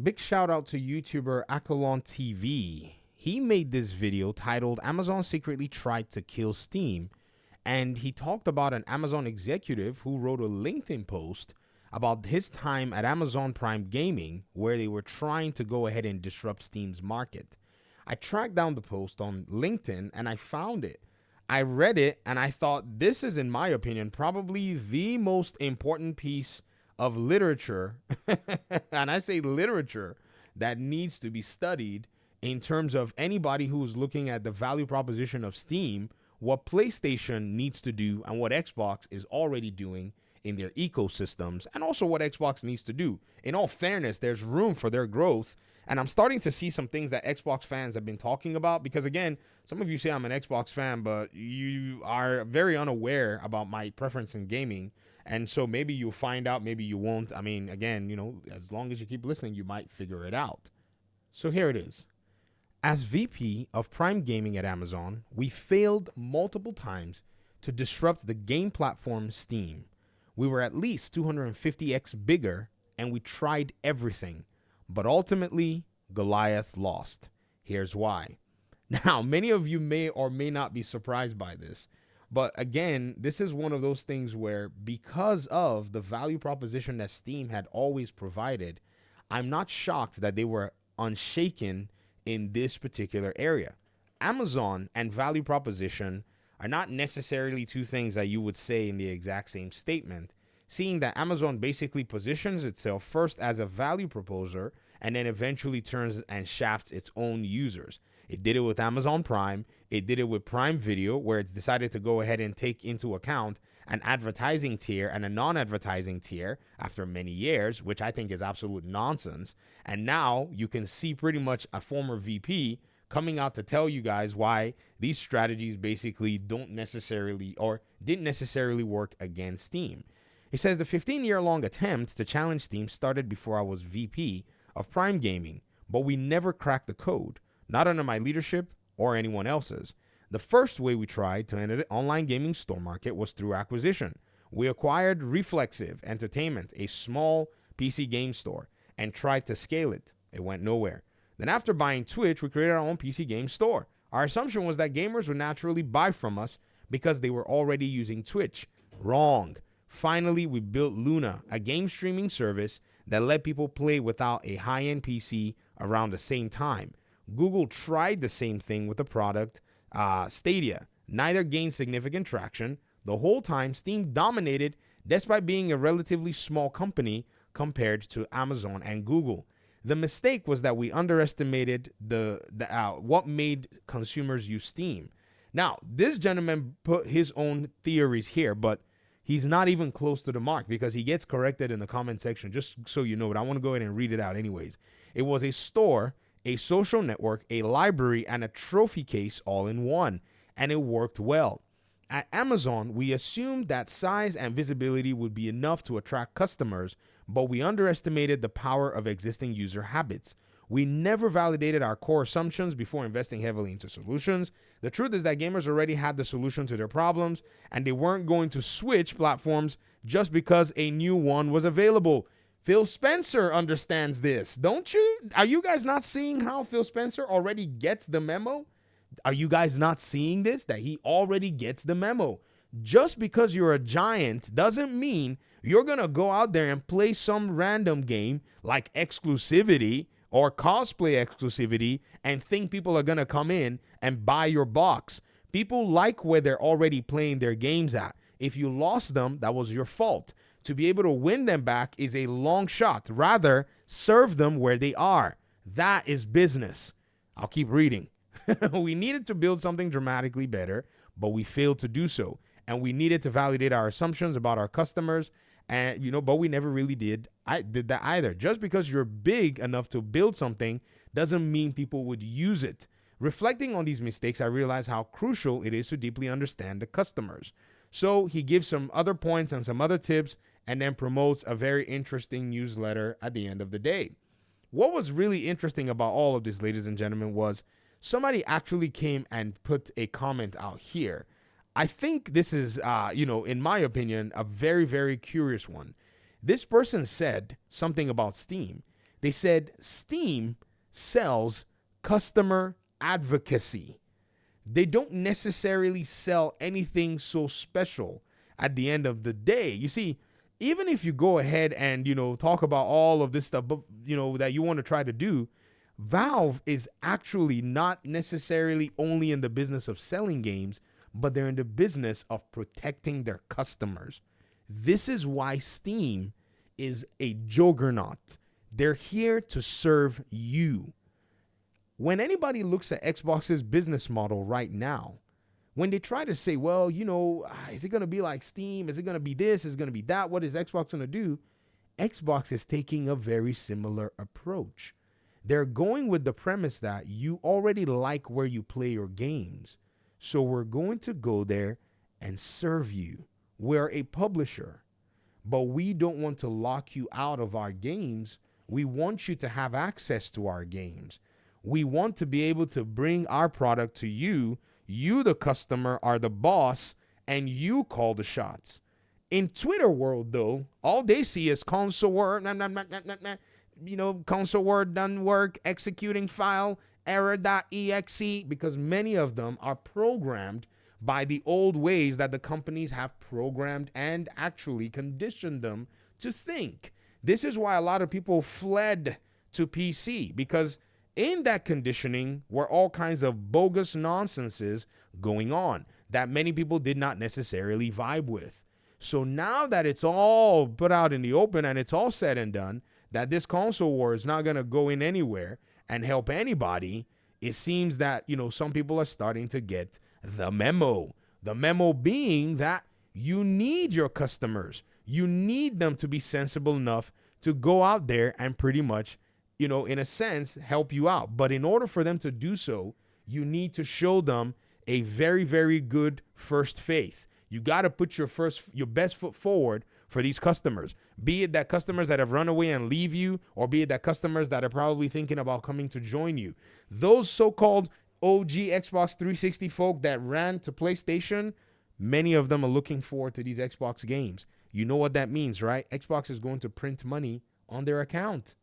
Big shout out to YouTuber Akalon TV. He made this video titled Amazon Secretly Tried to Kill Steam, and he talked about an Amazon executive who wrote a LinkedIn post about his time at Amazon Prime Gaming, where they were trying to go ahead and disrupt Steam's market. I tracked down the post on LinkedIn and I found it. I read it and I thought this is, in my opinion, probably the most important piece of literature, and I say literature, that needs to be studied in terms of anybody who's looking at the value proposition of Steam, what PlayStation needs to do, and what Xbox is already doing in their ecosystems, and also what Xbox needs to do. In all fairness, there's room for their growth, and I'm starting to see some things that Xbox fans have been talking about, because again, some of you say I'm an Xbox fan, but you are very unaware about my preference in gaming. And so maybe you'll find out, maybe you won't. I mean, again, as long as you keep listening, you might figure it out. So here it is. As VP of Prime Gaming at Amazon, we failed multiple times to disrupt the game platform Steam. We were at least 250x bigger, and we tried everything. But ultimately, Goliath lost. Here's why. Now, many of you may or may not be surprised by this. But again, this is one of those things where, because of the value proposition that Steam had always provided, I'm not shocked that they were unshaken in this particular area. Amazon and value proposition are not necessarily two things that you would say in the exact same statement, seeing that Amazon basically positions itself first as a value proposer and then eventually turns and shafts its own users. It did it with Amazon Prime. It did it with Prime Video, where it's decided to go ahead and take into account an advertising tier and a non-advertising tier after many years, which I think is absolute nonsense. And now you can see pretty much a former VP coming out to tell you guys why these strategies basically don't necessarily or didn't necessarily work against Steam. He says the 15-year-long attempt to challenge Steam started before I was VP of Prime Gaming, but we never cracked the code. Not under my leadership or anyone else's. The first way we tried to enter the online gaming store market was through acquisition. We acquired Reflexive Entertainment, a small PC game store, and tried to scale it. It went nowhere. Then after buying Twitch, we created our own PC game store. Our assumption was that gamers would naturally buy from us because they were already using Twitch. Wrong. Finally, we built Luna, a game streaming service that let people play without a high-end PC around the same time. Google tried the same thing with the product Stadia. Neither gained significant traction. The whole time, Steam dominated despite being a relatively small company compared to Amazon and Google. The mistake was that we underestimated what made consumers use Steam. Now, this gentleman put his own theories here, but he's not even close to the mark because he gets corrected in the comment section, just so you know. But I want to go ahead and read it out anyways. It was a store, a social network, a library, and a trophy case all in one, and it worked well. At Amazon, we assumed that size and visibility would be enough to attract customers, but we underestimated the power of existing user habits. We never validated our core assumptions before investing heavily into solutions. The truth is that gamers already had the solution to their problems, and they weren't going to switch platforms just because a new one was available. Phil Spencer understands this, don't you? Are you guys not seeing how Phil Spencer already gets the memo? Are you guys not seeing this? That he already gets the memo. Just because you're a giant doesn't mean you're going to go out there and play some random game like exclusivity or cosplay exclusivity and think people are going to come in and buy your box. People like where they're already playing their games at. If you lost them, that was your fault. To be able to win them back is a long shot. Rather, serve them where they are. That is business. I'll keep reading. We needed to build something dramatically better, but we failed to do so. And we needed to validate our assumptions about our customers. And, but we never really did. I did that either. Just because you're big enough to build something doesn't mean people would use it. Reflecting on these mistakes, I realized how crucial it is to deeply understand the customers. So he gives some other points and some other tips and then promotes a very interesting newsletter at the end of the day. What was really interesting about all of this, ladies and gentlemen, was somebody actually came and put a comment out here. I think this is, in my opinion, a very, very curious one. This person said something about Steam. They said Steam sells customer advocacy. They don't necessarily sell anything so special at the end of the day. You see, even if you go ahead and, talk about all of this stuff, but, that you want to try to do, Valve is actually not necessarily only in the business of selling games, but they're in the business of protecting their customers. This is why Steam is a juggernaut. They're here to serve you. When anybody looks at Xbox's business model right now, when they try to say, well, is it going to be like Steam? Is it going to be this? Is it going to be that? What is Xbox going to do? Xbox is taking a very similar approach. They're going with the premise that you already like where you play your games. So we're going to go there and serve you. We're a publisher, but we don't want to lock you out of our games. We want you to have access to our games. We want to be able to bring our product to you. You, the customer, are the boss, and you call the shots. In Twitter world, though, all they see is console word, console word done work, executing file, error.exe, because many of them are programmed by the old ways that the companies have programmed and actually conditioned them to think. This is why a lot of people fled to PC, because in that conditioning were all kinds of bogus nonsenses going on that many people did not necessarily vibe with. So now that it's all put out in the open and it's all said and done, that this console war is not going to go in anywhere and help anybody, it seems that, some people are starting to get the memo. The memo being that you need your customers. You need them to be sensible enough to go out there and pretty much, in a sense, help you out. But in order for them to do so, you need to show them a very, very good first faith. You got to put your best foot forward for these customers, be it that customers that have run away and leave you, or be it that customers that are probably thinking about coming to join you. Those so-called OG Xbox 360 folk that ran to PlayStation, many of them are looking forward to these Xbox games. You know what that means, right? Xbox is going to print money on their account.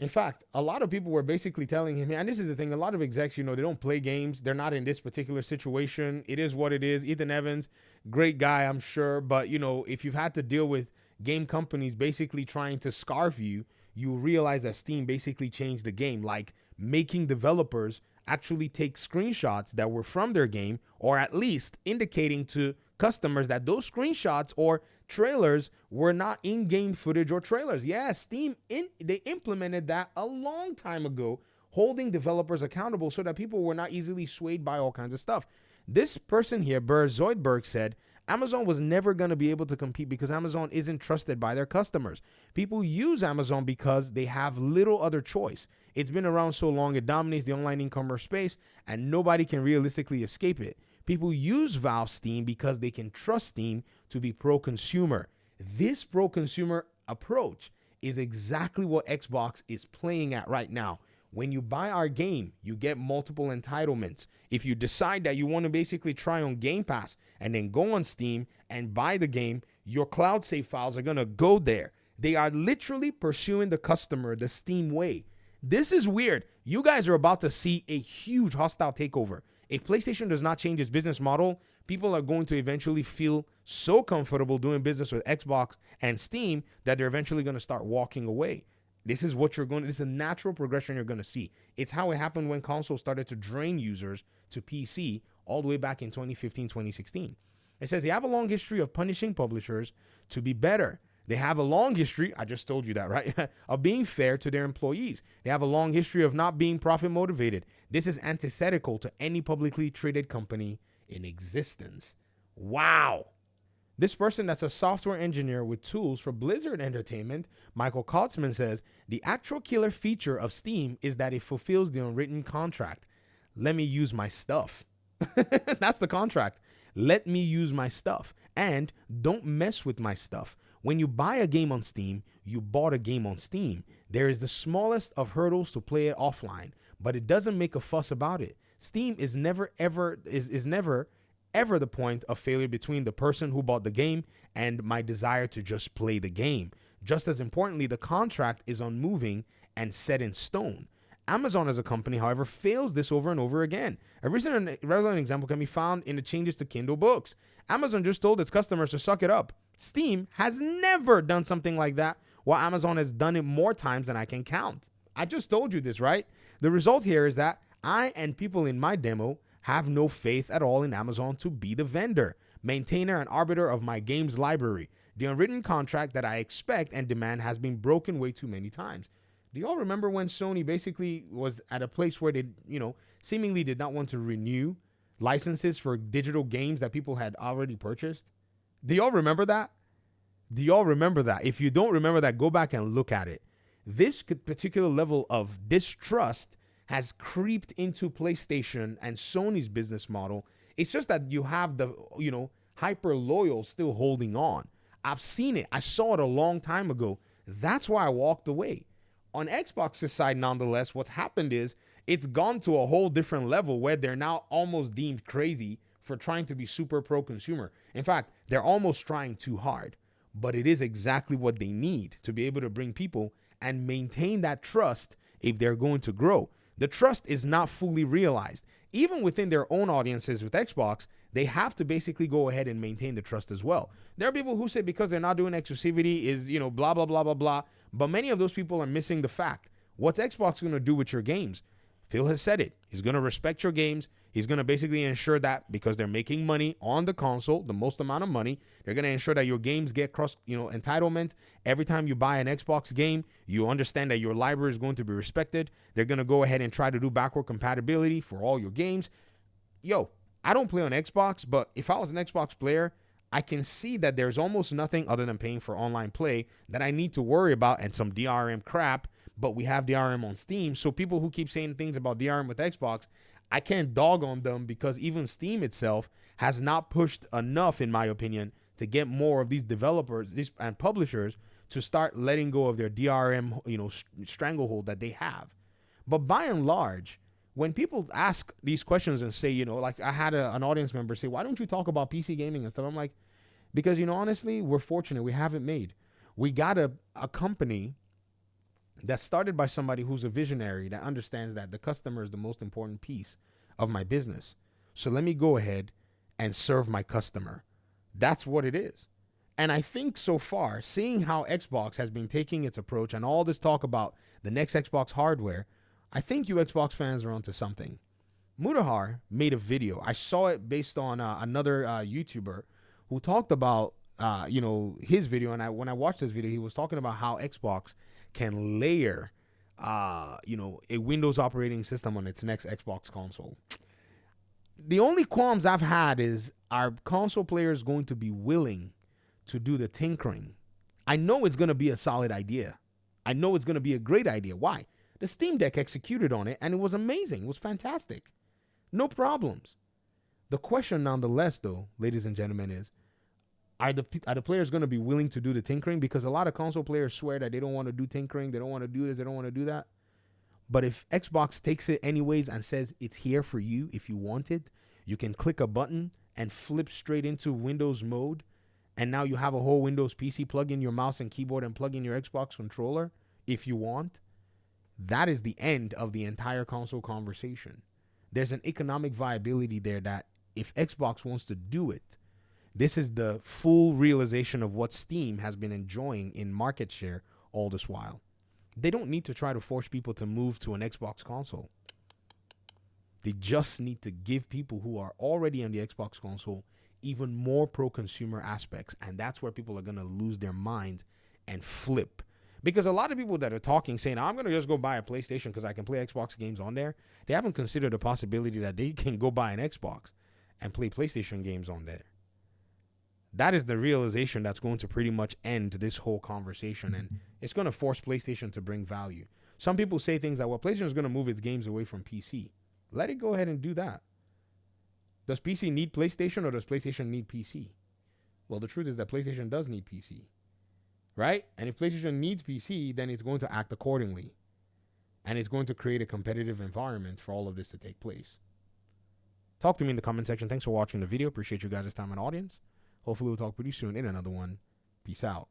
In fact, a lot of people were basically telling him, and this is the thing, a lot of execs, they don't play games. They're not in this particular situation. It is what it is. Ethan Evans, great guy, I'm sure. But, if you've had to deal with game companies basically trying to scarf you, you realize that Steam basically changed the game, like making developers actually take screenshots that were from their game, or at least indicating to customers that those screenshots or trailers were not in-game footage or trailers. Yeah, Steam, they implemented that a long time ago, holding developers accountable so that people were not easily swayed by all kinds of stuff. This person here, Burr Zoidberg, said Amazon was never going to be able to compete because Amazon isn't trusted by their customers. People use Amazon because they have little other choice. It's been around so long, it dominates the online e-commerce space, and nobody can realistically escape it. People use Valve Steam because they can trust Steam to be pro-consumer. This pro-consumer approach is exactly what Xbox is playing at right now. When you buy our game, you get multiple entitlements. If you decide that you want to basically try on Game Pass and then go on Steam and buy the game, your cloud save files are going to go there. They are literally pursuing the customer the Steam way. This is weird. You guys are about to see a huge hostile takeover. If PlayStation does not change its business model, people are going to eventually feel so comfortable doing business with Xbox and Steam that they're eventually going to start walking away. This is a natural progression you're going to see. It's how it happened when consoles started to drain users to PC all the way back in 2015, 2016. It says they have a long history of punishing publishers to be better. They have a long history, I just told you that, right, of being fair to their employees. They have a long history of not being profit motivated. This is antithetical to any publicly traded company in existence. Wow. This person that's a software engineer with tools for Blizzard Entertainment, Michael Kotzman, says, the actual killer feature of Steam is that it fulfills the unwritten contract. Let me use my stuff. That's the contract. Let me use my stuff. And don't mess with my stuff. When you buy a game on Steam, you bought a game on Steam. There is the smallest of hurdles to play it offline, but it doesn't make a fuss about it. Steam is never ever the point of failure between the person who bought the game and my desire to just play the game. Just as importantly, the contract is unmoving and set in stone. Amazon as a company, however, fails this over and over again. A recent relevant example can be found in the changes to Kindle books. Amazon just told its customers to suck it up. Steam has never done something like that, while Amazon has done it more times than I can count. I just told you this, right? The result here is that I and people in my demo have no faith at all in Amazon to be the vendor, maintainer, and arbiter of my games library. The unwritten contract that I expect and demand has been broken way too many times. Do y'all remember when Sony basically was at a place where they, seemingly did not want to renew licenses for digital games that people had already purchased? Do y'all remember that? Do y'all remember that? If you don't remember that, go back and look at it. This particular level of distrust has creeped into PlayStation and Sony's business model. It's just that you have the, hyper loyal still holding on. I've seen it. I saw it a long time ago. That's why I walked away. On Xbox's side, nonetheless, what's happened is it's gone to a whole different level where they're now almost deemed crazy for trying to be super pro-consumer. In fact, they're almost trying too hard. But it is exactly what they need to be able to bring people and maintain that trust if they're going to grow. The trust is not fully realized. Even within their own audiences with Xbox, they have to basically go ahead and maintain the trust as well. There are people who say because they're not doing exclusivity is, blah, blah, blah, blah, blah. But many of those people are missing the fact. What's Xbox going to do with your games? Phil has said it. He's going to respect your games. He's going to basically ensure that because they're making money on the console, the most amount of money, they're going to ensure that your games get cross, entitlements. Every time you buy an Xbox game, you understand that your library is going to be respected. They're going to go ahead and try to do backward compatibility for all your games. I don't play on Xbox, but if I was an Xbox player, I can see that there's almost nothing other than paying for online play that I need to worry about and some DRM crap, but we have DRM on Steam. So people who keep saying things about DRM with Xbox, I can't dog on them because even Steam itself has not pushed enough, in my opinion, to get more of these developers and publishers to start letting go of their DRM, stranglehold that they have. But by and large, when people ask these questions and say, like I had an audience member say, why don't you talk about PC gaming and stuff? I'm like, because, honestly, we're fortunate. We have it made. We got a company that's started by somebody who's a visionary that understands that the customer is the most important piece of my business. So let me go ahead and serve my customer. That's what it is. And I think so far, seeing how Xbox has been taking its approach and all this talk about the next Xbox hardware, I think you Xbox fans are onto something. Mutahar made a video. I saw it based on another YouTuber who talked about, his video. And when I watched this video, he was talking about how Xbox can layer, a Windows operating system on its next Xbox console. The only qualms I've had is, are console players going to be willing to do the tinkering? I know it's going to be a solid idea. I know it's going to be a great idea. Why? The Steam Deck executed on it, and it was amazing. It was fantastic. No problems. The question, nonetheless, though, ladies and gentlemen, is, are the players going to be willing to do the tinkering? Because a lot of console players swear that they don't want to do tinkering. They don't want to do this. They don't want to do that. But if Xbox takes it anyways and says it's here for you if you want it, you can click a button and flip straight into Windows mode. And now you have a whole Windows PC, plug in your mouse and keyboard and plug in your Xbox controller if you want. That is the end of the entire console conversation. There's an economic viability there that if Xbox wants to do it, this is the full realization of what Steam has been enjoying in market share all this while. They don't need to try to force people to move to an Xbox console. They just need to give people who are already on the Xbox console even more pro-consumer aspects. And that's where people are going to lose their minds and flip. Because a lot of people that are talking, saying, I'm going to just go buy a PlayStation because I can play Xbox games on there, they haven't considered the possibility that they can go buy an Xbox and play PlayStation games on there. That is the realization that's going to pretty much end this whole conversation, and it's going to force PlayStation to bring value. Some people say things like, well, PlayStation is going to move its games away from PC. Let it go ahead and do that. Does PC need PlayStation or does PlayStation need PC? Well, the truth is that PlayStation does need PC. Right? And if PlayStation needs PC, then it's going to act accordingly. And it's going to create a competitive environment for all of this to take place. Talk to me in the comment section. Thanks for watching the video. Appreciate you guys' time and audience. Hopefully we'll talk pretty soon in another one. Peace out.